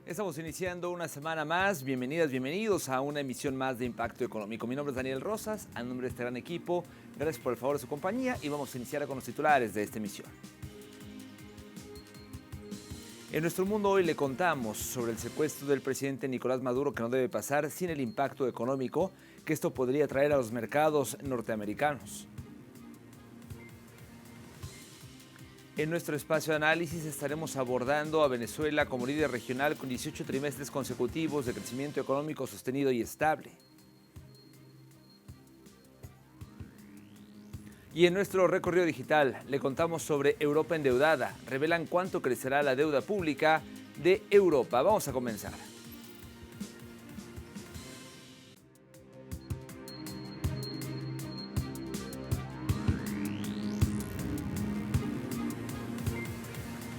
Estamos iniciando una semana más. Bienvenidas, bienvenidos a una emisión más de Impacto Económico. Mi nombre es Daniel Rosas, a nombre de este gran equipo, gracias por el favor de su compañía y vamos a iniciar con los titulares de esta emisión. En nuestro mundo hoy le contamos sobre el secuestro del presidente Nicolás Maduro que no debe pasar sin el impacto económico que esto podría traer a los mercados norteamericanos. En nuestro espacio de análisis estaremos abordando a Venezuela como líder regional con 18 trimestres consecutivos de crecimiento económico sostenido y estable. Y en nuestro recorrido digital le contamos sobre Europa endeudada. Revelan cuánto crecerá la deuda pública de Europa. Vamos a comenzar.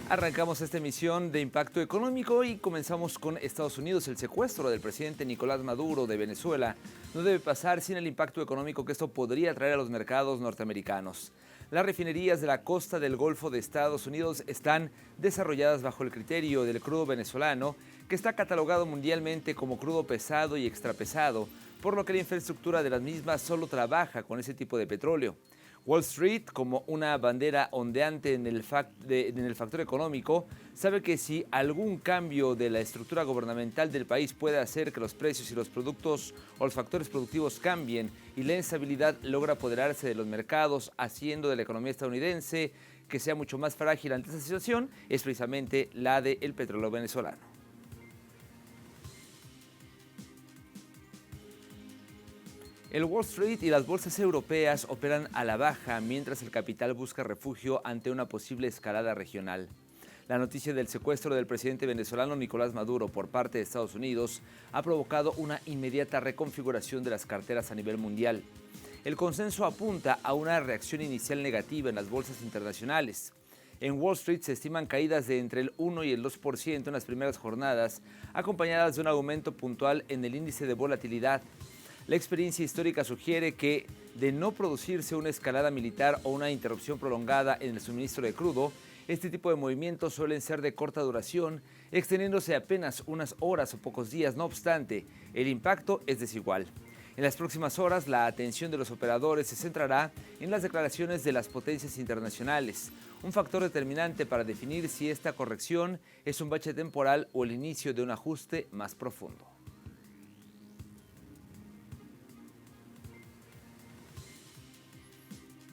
Arrancamos esta emisión de Impacto Económico y comenzamos con Estados Unidos. El secuestro del presidente Nicolás Maduro de Venezuela no debe pasar sin el impacto económico que esto podría traer a los mercados norteamericanos. Las refinerías de la costa del Golfo de Estados Unidos están desarrolladas bajo el criterio del crudo venezolano, que está catalogado mundialmente como crudo pesado y extrapesado, por lo que la infraestructura de las mismas solo trabaja con ese tipo de petróleo. Wall Street, como una bandera ondeante en el factor económico, sabe que si algún cambio de la estructura gubernamental del país puede hacer que los precios y los productos o los factores productivos cambien y la instabilidad logra apoderarse de los mercados, haciendo de la economía estadounidense que sea mucho más frágil ante esta situación, es precisamente la del petróleo venezolano. El Wall Street y las bolsas europeas operan a la baja mientras el capital busca refugio ante una posible escalada regional. La noticia del secuestro del presidente venezolano Nicolás Maduro por parte de Estados Unidos ha provocado una inmediata reconfiguración de las carteras a nivel mundial. El consenso apunta a una reacción inicial negativa en las bolsas internacionales. En Wall Street se estiman caídas de entre el 1 y el 2% en las primeras jornadas, acompañadas de un aumento puntual en el índice de volatilidad. La experiencia histórica sugiere que, de no producirse una escalada militar o una interrupción prolongada en el suministro de crudo, este tipo de movimientos suelen ser de corta duración, extendiéndose apenas unas horas o pocos días. No obstante, el impacto es desigual. En las próximas horas, la atención de los operadores se centrará en las declaraciones de las potencias internacionales, un factor determinante para definir si esta corrección es un bache temporal o el inicio de un ajuste más profundo.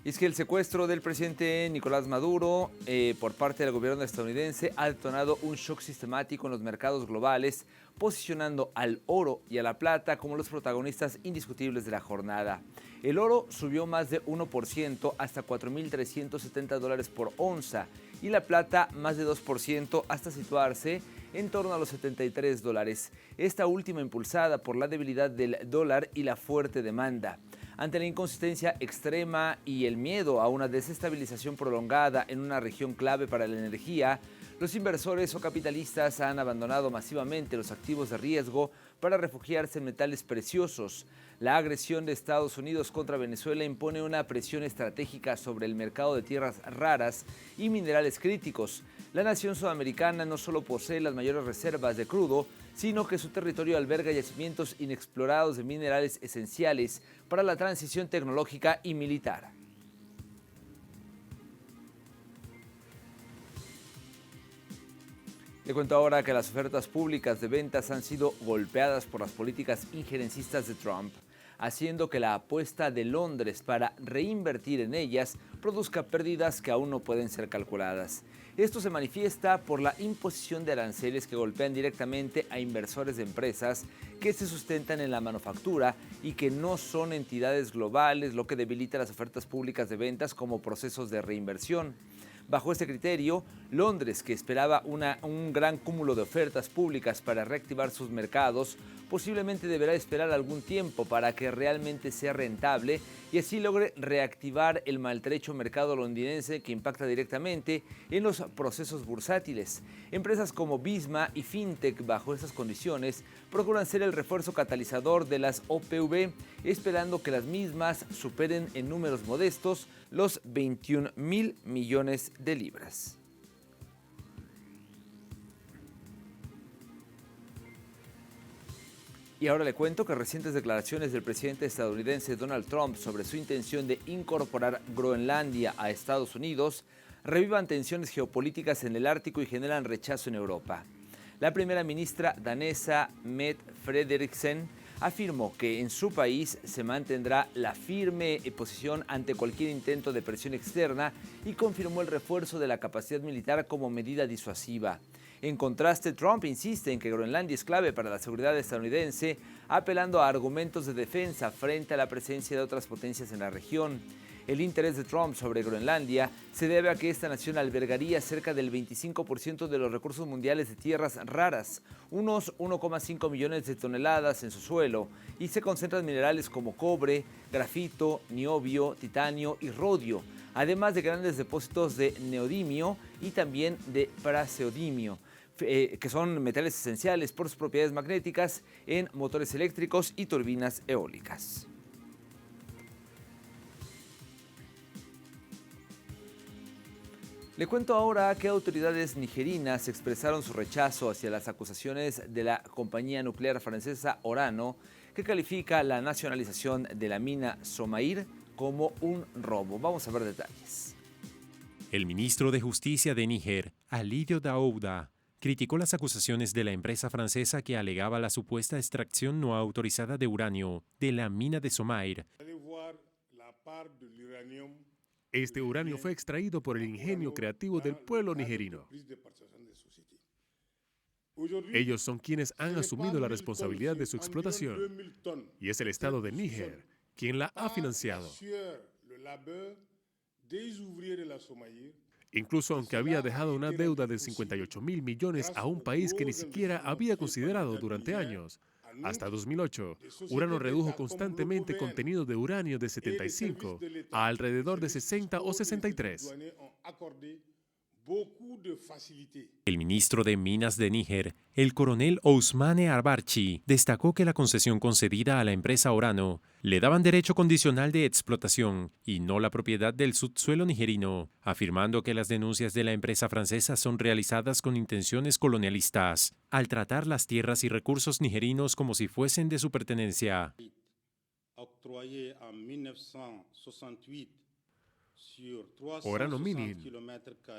Y es que el secuestro del presidente Nicolás Maduro por parte del gobierno estadounidense ha detonado un shock sistemático en los mercados globales, posicionando al oro y a la plata como los protagonistas indiscutibles de la jornada. El oro subió más de 1% hasta $4.370 por onza y la plata más de 2% hasta situarse en torno a los $73. Esta última impulsada por la debilidad del dólar y la fuerte demanda. Ante la inconsistencia extrema y el miedo a una desestabilización prolongada en una región clave para la energía, los inversores o capitalistas han abandonado masivamente los activos de riesgo para refugiarse en metales preciosos. La agresión de Estados Unidos contra Venezuela impone una presión estratégica sobre el mercado de tierras raras y minerales críticos. La nación sudamericana no solo posee las mayores reservas de crudo, sino que su territorio alberga yacimientos inexplorados de minerales esenciales para la transición tecnológica y militar. Le cuento ahora que las ofertas públicas de ventas han sido golpeadas por las políticas injerencistas de Trump, haciendo que la apuesta de Londres para reinvertir en ellas produzca pérdidas que aún no pueden ser calculadas. Esto se manifiesta por la imposición de aranceles que golpean directamente a inversores de empresas que se sustentan en la manufactura y que no son entidades globales, lo que debilita las ofertas públicas de ventas como procesos de reinversión. Bajo este criterio, Londres, que esperaba un gran cúmulo de ofertas públicas para reactivar sus mercados, posiblemente deberá esperar algún tiempo para que realmente sea rentable y así logre reactivar el maltrecho mercado londinense que impacta directamente en los procesos bursátiles. Empresas como Visma y FinTech, bajo estas condiciones, procuran ser el refuerzo catalizador de las OPV, esperando que las mismas superen en números modestos los 21.000 millones de libras. Y ahora le cuento que recientes declaraciones del presidente estadounidense Donald Trump sobre su intención de incorporar Groenlandia a Estados Unidos revivan tensiones geopolíticas en el Ártico y generan rechazo en Europa. La primera ministra danesa Mette Frederiksen afirmó que en su país se mantendrá la firme posición ante cualquier intento de presión externa y confirmó el refuerzo de la capacidad militar como medida disuasiva. En contraste, Trump insiste en que Groenlandia es clave para la seguridad estadounidense, apelando a argumentos de defensa frente a la presencia de otras potencias en la región. El interés de Trump sobre Groenlandia se debe a que esta nación albergaría cerca del 25% de los recursos mundiales de tierras raras, unos 1,5 millones de toneladas en su suelo, y se concentran minerales como cobre, grafito, niobio, titanio y rodio, además de grandes depósitos de neodimio y también de praseodimio, que son metales esenciales por sus propiedades magnéticas en motores eléctricos y turbinas eólicas. Le cuento ahora que autoridades nigerinas expresaron su rechazo hacia las acusaciones de la compañía nuclear francesa Orano, que califica la nacionalización de la mina Somaïr como un robo. Vamos a ver detalles. El ministro de Justicia de Níger, Alidio Daouda, criticó las acusaciones de la empresa francesa que alegaba la supuesta extracción no autorizada de uranio de la mina de Somaïr. Este uranio fue extraído por el ingenio creativo del pueblo nigerino. Ellos son quienes han asumido la responsabilidad de su explotación y es el Estado de Níger quien la ha financiado. Incluso aunque había dejado una deuda de 58.000 millones a un país que ni siquiera había considerado durante años. Hasta 2008, Urano redujo constantemente contenido de uranio de 75 a alrededor de 60 o 63. El ministro de Minas de Níger, el coronel Ousmane Arbarchi, destacó que la concesión concedida a la empresa Orano le daban derecho condicional de explotación y no la propiedad del subsuelo nigerino, afirmando que las denuncias de la empresa francesa son realizadas con intenciones colonialistas, al tratar las tierras y recursos nigerinos como si fuesen de su pertenencia. Orano Mining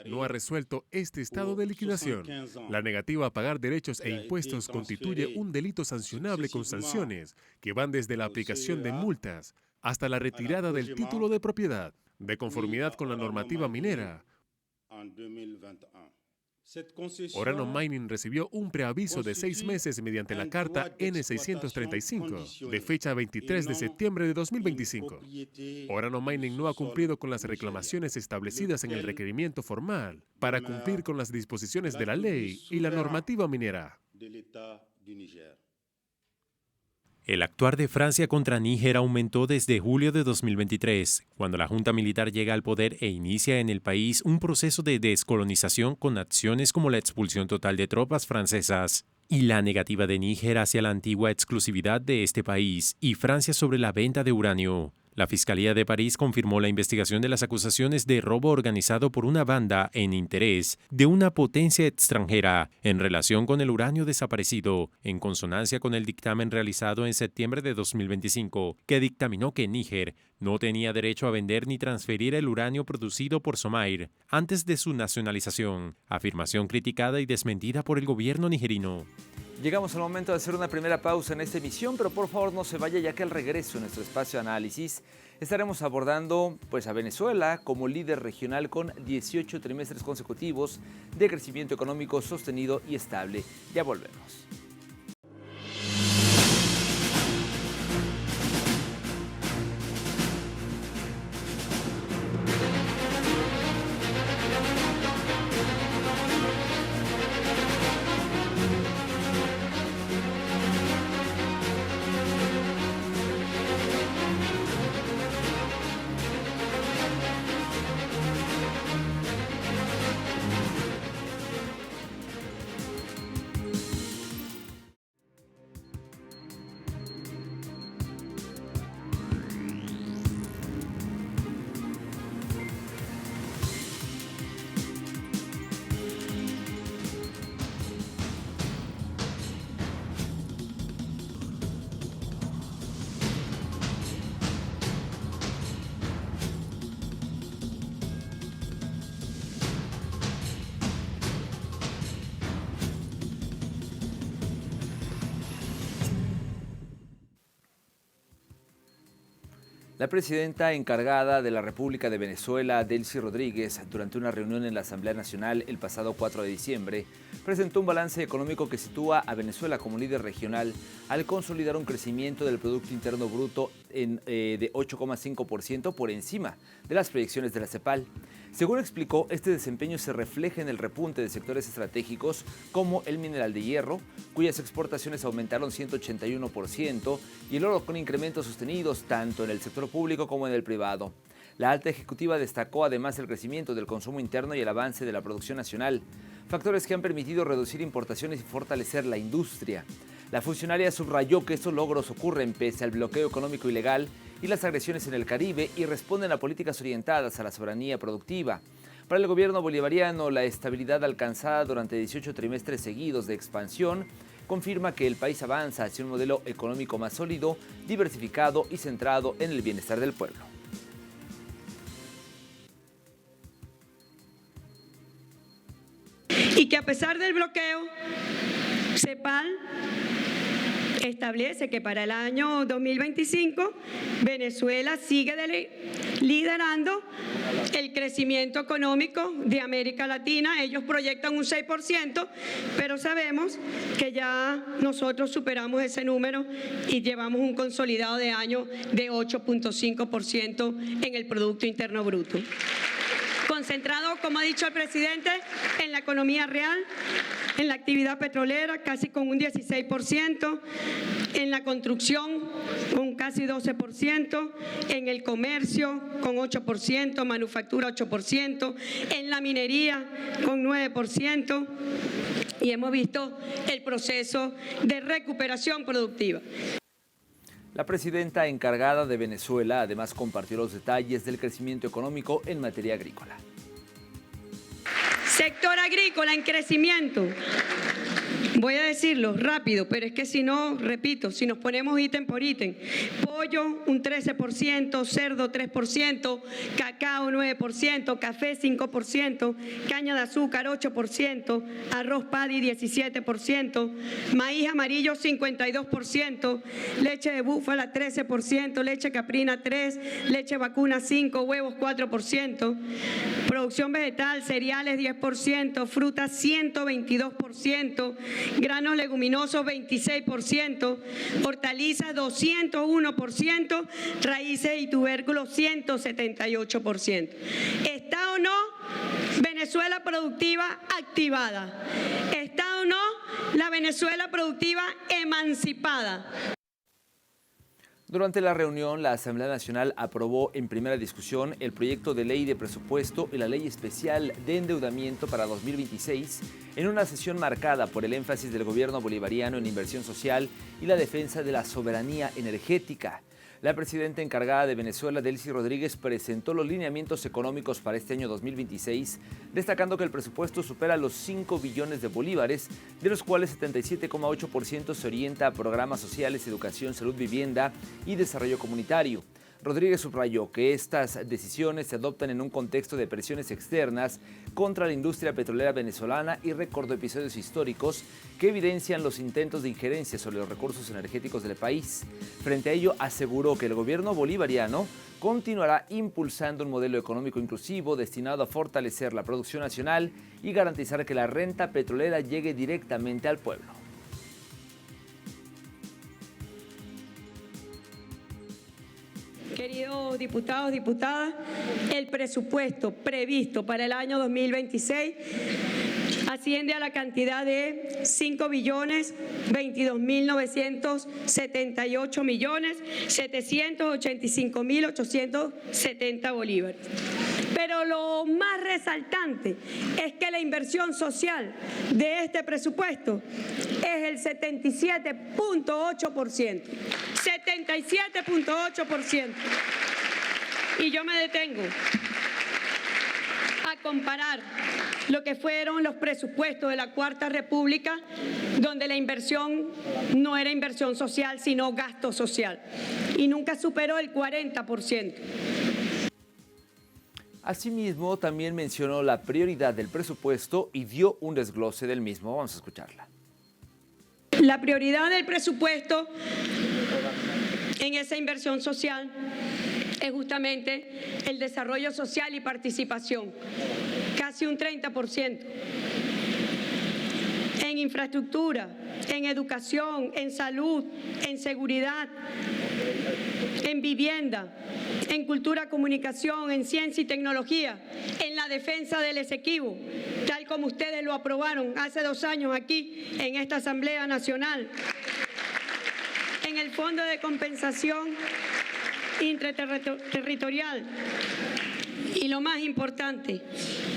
no ha resuelto este estado de liquidación. La negativa a pagar derechos e impuestos constituye un delito sancionable con sanciones que van desde la aplicación de multas hasta la retirada del título de propiedad, de conformidad con la normativa minera. Orano Mining recibió un preaviso de 6 meses mediante la carta N635, de fecha 23 de septiembre de 2025. Orano Mining no ha cumplido con las reclamaciones establecidas en el requerimiento formal para cumplir con las disposiciones de la ley y la normativa minera. El actuar de Francia contra Níger aumentó desde julio de 2023, cuando la junta militar llega al poder e inicia en el país un proceso de descolonización con acciones como la expulsión total de tropas francesas y la negativa de Níger hacia la antigua exclusividad de este país y Francia sobre la venta de uranio. La Fiscalía de París confirmó la investigación de las acusaciones de robo organizado por una banda en interés de una potencia extranjera en relación con el uranio desaparecido, en consonancia con el dictamen realizado en septiembre de 2025, que dictaminó que Níger no tenía derecho a vender ni transferir el uranio producido por Somaïr antes de su nacionalización, afirmación criticada y desmentida por el gobierno nigerino. Llegamos al momento de hacer una primera pausa en esta emisión, pero por favor no se vaya, ya que al regreso en nuestro espacio de análisis estaremos abordando a Venezuela como líder regional con 18 trimestres consecutivos de crecimiento económico sostenido y estable. Ya volvemos. La presidenta encargada de la República de Venezuela, Delcy Rodríguez, durante una reunión en la Asamblea Nacional el pasado 4 de diciembre, presentó un balance económico que sitúa a Venezuela como líder regional al consolidar un crecimiento del Producto Interno Bruto de 8,5% por encima de las proyecciones de la CEPAL. Según explicó, este desempeño se refleja en el repunte de sectores estratégicos como el mineral de hierro, cuyas exportaciones aumentaron 181%, y el oro con incrementos sostenidos tanto en el sector público como en el privado. La alta ejecutiva destacó además el crecimiento del consumo interno y el avance de la producción nacional, factores que han permitido reducir importaciones y fortalecer la industria. La funcionaria subrayó que estos logros ocurren pese al bloqueo económico ilegal y las agresiones en el Caribe y responden a políticas orientadas a la soberanía productiva. Para el gobierno bolivariano, la estabilidad alcanzada durante 18 trimestres seguidos de expansión confirma que el país avanza hacia un modelo económico más sólido, diversificado y centrado en el bienestar del pueblo. Y que a pesar del bloqueo, CEPAL establece que para el año 2025 Venezuela sigue liderando el crecimiento económico de América Latina. Ellos proyectan un 6%, pero sabemos que ya nosotros superamos ese número y llevamos un consolidado de año de 8,5% en el Producto Interno Bruto. Concentrado, como ha dicho el presidente, en la economía real, en la actividad petrolera, casi con un 16%, en la construcción, con casi 12%, en el comercio, con 8%, manufactura 8%, en la minería, con 9%, y hemos visto el proceso de recuperación productiva. La presidenta encargada de Venezuela además compartió los detalles del crecimiento económico en materia agrícola. Sector agrícola en crecimiento. Voy a decirlo rápido, pero es que si no, repito, si nos ponemos ítem por ítem, pollo un 13%, cerdo 3%, cacao 9%, café 5%, caña de azúcar 8%, arroz paddy 17%, maíz amarillo 52%, leche de búfala 13%, leche caprina 3%, leche vacuna 5%, huevos 4%, producción vegetal, cereales 10%, frutas 122%, granos leguminosos 26%, hortalizas 201%, raíces y tubérculos 178%. ¿Está o no Venezuela productiva activada? ¿Está o no la Venezuela productiva emancipada? Durante la reunión, la Asamblea Nacional aprobó en primera discusión el proyecto de ley de presupuesto y la ley especial de endeudamiento para 2026 en una sesión marcada por el énfasis del gobierno bolivariano en inversión social y la defensa de la soberanía energética. La presidenta encargada de Venezuela, Delcy Rodríguez, presentó los lineamientos económicos para este año 2026, destacando que el presupuesto supera los 5 billones de bolívares, de los cuales 77,8% se orienta a programas sociales, educación, salud, vivienda y desarrollo comunitario. Rodríguez subrayó que estas decisiones se adoptan en un contexto de presiones externas contra la industria petrolera venezolana y recordó episodios históricos que evidencian los intentos de injerencia sobre los recursos energéticos del país. Frente a ello, aseguró que el gobierno bolivariano continuará impulsando un modelo económico inclusivo destinado a fortalecer la producción nacional y garantizar que la renta petrolera llegue directamente al pueblo. Queridos diputados, diputadas, el presupuesto previsto para el año 2026 asciende a la cantidad de 5.22.785.870 bolívares. Pero lo más resaltante es que la inversión social de este presupuesto es el 77,8%. 77,8%. Y yo me detengo a comparar lo que fueron los presupuestos de la Cuarta República, donde la inversión no era inversión social, sino gasto social, y nunca superó el 40%. Asimismo, también mencionó la prioridad del presupuesto y dio un desglose del mismo. Vamos a escucharla. La prioridad del presupuesto en esa inversión social es justamente el desarrollo social y participación, casi un 30%. En infraestructura, en educación, en salud, en seguridad, en vivienda, en cultura, comunicación, en ciencia y tecnología, en la defensa del Esequibo, tal como ustedes lo aprobaron hace 2 años aquí en esta Asamblea Nacional, en el Fondo de Compensación Interterritorial y, lo más importante,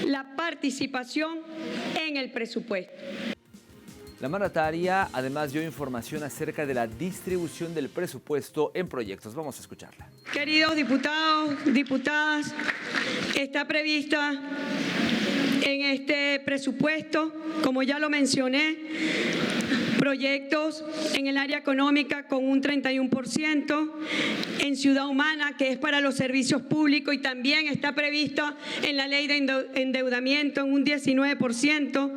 la participación en el presupuesto. La mandataria además dio información acerca de la distribución del presupuesto en proyectos. Vamos a escucharla. Queridos diputados, diputadas, está prevista en este presupuesto, como ya lo mencioné, proyectos en el área económica con un 31%, en Ciudad Humana, que es para los servicios públicos, y también está prevista en la ley de endeudamiento en un 19%,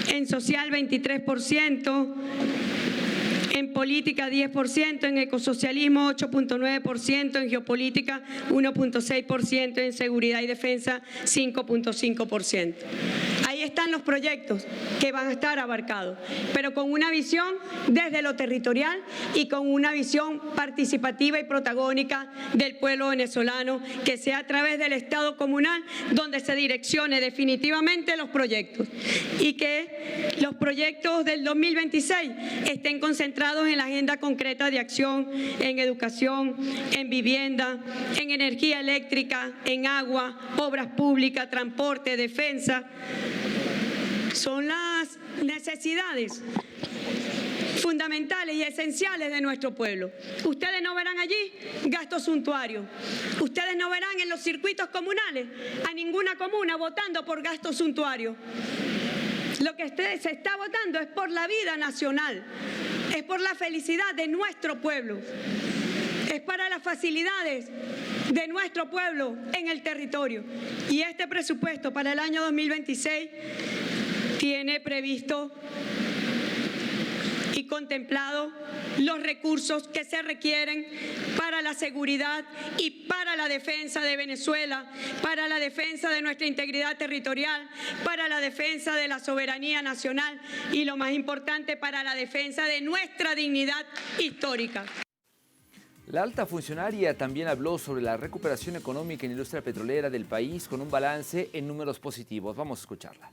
en social 23%, en política 10%, en ecosocialismo 8.9%, en geopolítica 1.6%, en seguridad y defensa 5.5%. Ahí están los proyectos que van a estar abarcados, pero con una visión desde lo territorial y con una visión participativa y protagónica del pueblo venezolano, que sea a través del Estado comunal donde se direccione definitivamente los proyectos y que los proyectos del 2026 estén concentrados en la agenda concreta de acción en educación, en vivienda, en energía eléctrica, en agua, obras públicas, transporte, defensa. Son las necesidades fundamentales y esenciales de nuestro pueblo. Ustedes no verán allí gastos suntuarios. Ustedes no verán en los circuitos comunales a ninguna comuna votando por gastos suntuarios. Lo que se está votando es por la vida nacional, es por la felicidad de nuestro pueblo, es para las facilidades de nuestro pueblo en el territorio. Y este presupuesto para el año 2026 tiene previsto y contemplado los recursos que se requieren para la seguridad y para la defensa de Venezuela, para la defensa de nuestra integridad territorial, para la defensa de la soberanía nacional y, lo más importante, para la defensa de nuestra dignidad histórica. La alta funcionaria también habló sobre la recuperación económica en la industria petrolera del país con un balance en números positivos. Vamos a escucharla.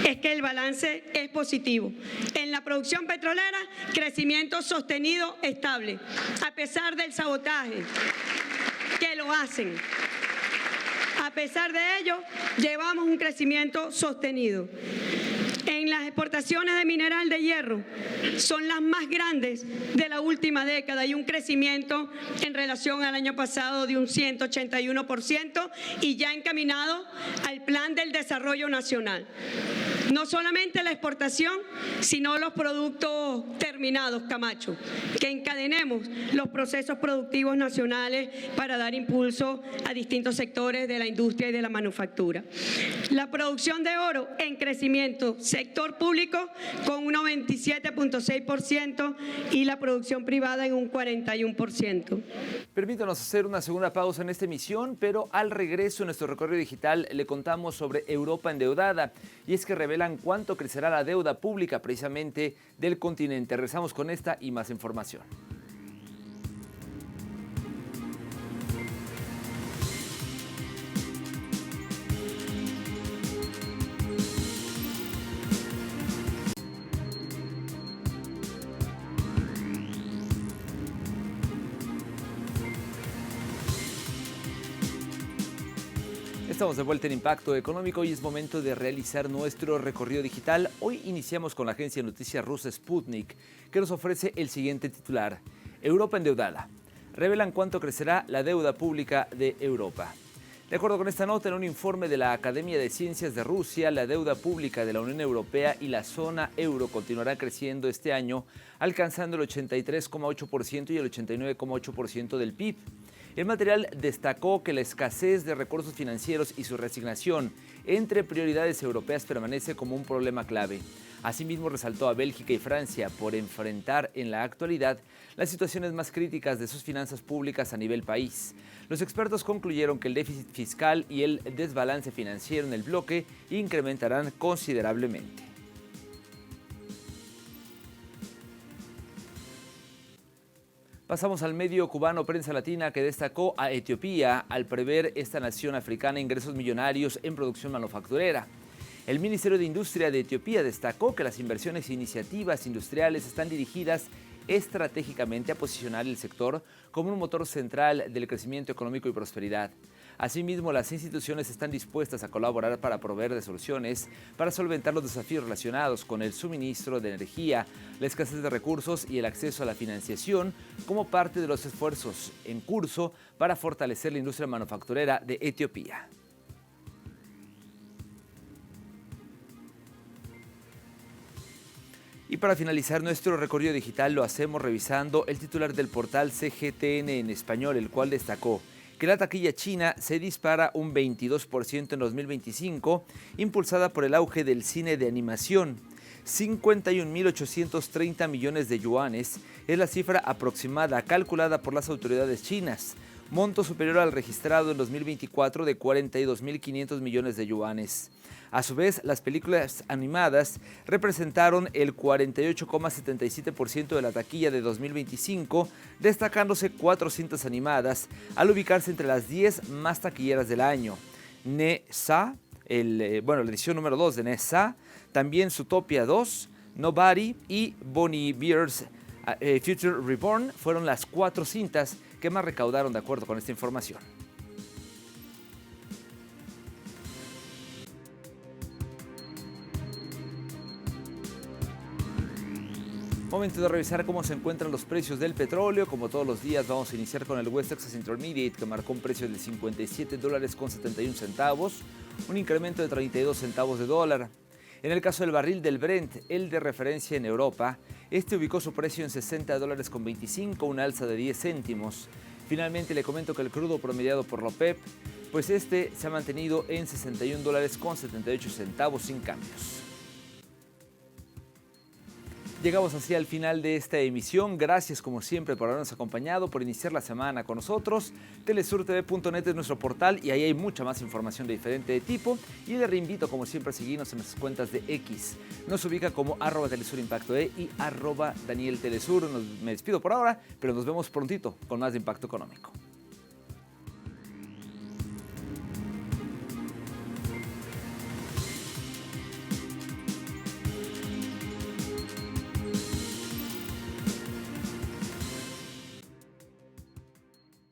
Es que el balance es positivo. En la producción petrolera, crecimiento sostenido estable, a pesar del sabotaje que lo hacen. A pesar de ello, llevamos un crecimiento sostenido. En las exportaciones de mineral de hierro son las más grandes de la última década y un crecimiento en relación al año pasado de un 181% y ya encaminado al Plan del Desarrollo Nacional. No solamente la exportación, sino los productos terminados, Camacho, que encadenemos los procesos productivos nacionales para dar impulso a distintos sectores de la industria y de la manufactura. La producción de oro en crecimiento, sector público con un 97.6% y la producción privada en un 41%. Permítanos hacer una segunda pausa en esta emisión, pero al regreso en nuestro recorrido digital le contamos sobre Europa endeudada, y es que revelan cuánto crecerá la deuda pública precisamente del continente. Regresamos con esta y más información. Estamos de vuelta en Impacto Económico y es momento de realizar nuestro recorrido digital. Hoy iniciamos con la agencia de noticias rusa Sputnik, que nos ofrece el siguiente titular. Europa endeudada. Revelan cuánto crecerá la deuda pública de Europa. De acuerdo con esta nota, en un informe de la Academia de Ciencias de Rusia, la deuda pública de la Unión Europea y la zona euro continuará creciendo este año, alcanzando el 83,8% y el 89,8% del PIB. El material destacó que la escasez de recursos financieros y su resignación entre prioridades europeas permanece como un problema clave. Asimismo, resaltó a Bélgica y Francia por enfrentar en la actualidad las situaciones más críticas de sus finanzas públicas a nivel país. Los expertos concluyeron que el déficit fiscal y el desbalance financiero en el bloque incrementarán considerablemente. Pasamos al medio cubano Prensa Latina, que destacó a Etiopía al prever esta nación africana ingresos millonarios en producción manufacturera. El Ministerio de Industria de Etiopía destacó que las inversiones e iniciativas industriales están dirigidas estratégicamente a posicionar el sector como un motor central del crecimiento económico y prosperidad. Asimismo, las instituciones están dispuestas a colaborar para proveer de soluciones para solventar los desafíos relacionados con el suministro de energía, la escasez de recursos y el acceso a la financiación como parte de los esfuerzos en curso para fortalecer la industria manufacturera de Etiopía. Y para finalizar nuestro recorrido digital lo hacemos revisando el titular del portal CGTN en español, el cual destacó que la taquilla china se dispara un 22% en 2025, impulsada por el auge del cine de animación. 51.830 millones de yuanes es la cifra aproximada calculada por las autoridades chinas, monto superior al registrado en 2024 de 42.500 millones de yuanes. A su vez, las películas animadas representaron el 48,77% de la taquilla de 2025, destacándose 4 cintas animadas al ubicarse entre las 10 más taquilleras del año. Ne-Sa, la edición número 2 de Ne-Sa, también Zootopia 2, Nobody y Bonnie Bear's Future Reborn fueron las 4 cintas que más recaudaron de acuerdo con esta información. Momento de revisar cómo se encuentran los precios del petróleo. Como todos los días, vamos a iniciar con el West Texas Intermediate, que marcó un precio de $57.71, un incremento de 32 centavos de dólar. En el caso del barril del Brent, el de referencia en Europa, este ubicó su precio en $60.25, una alza de 10 céntimos. Finalmente, le comento que el crudo promediado por la OPEP, pues este se ha mantenido en $61.78 sin cambios. Llegamos así al final de esta emisión. Gracias como siempre por habernos acompañado, por iniciar la semana con nosotros. telesurtv.net es nuestro portal y ahí hay mucha más información de diferente tipo. Y le reinvito como siempre a seguirnos en nuestras cuentas de X. Nos ubica como @telesurimpactoe y @DanielTelesur. Me despido por ahora, pero nos vemos prontito con más de Impacto Económico.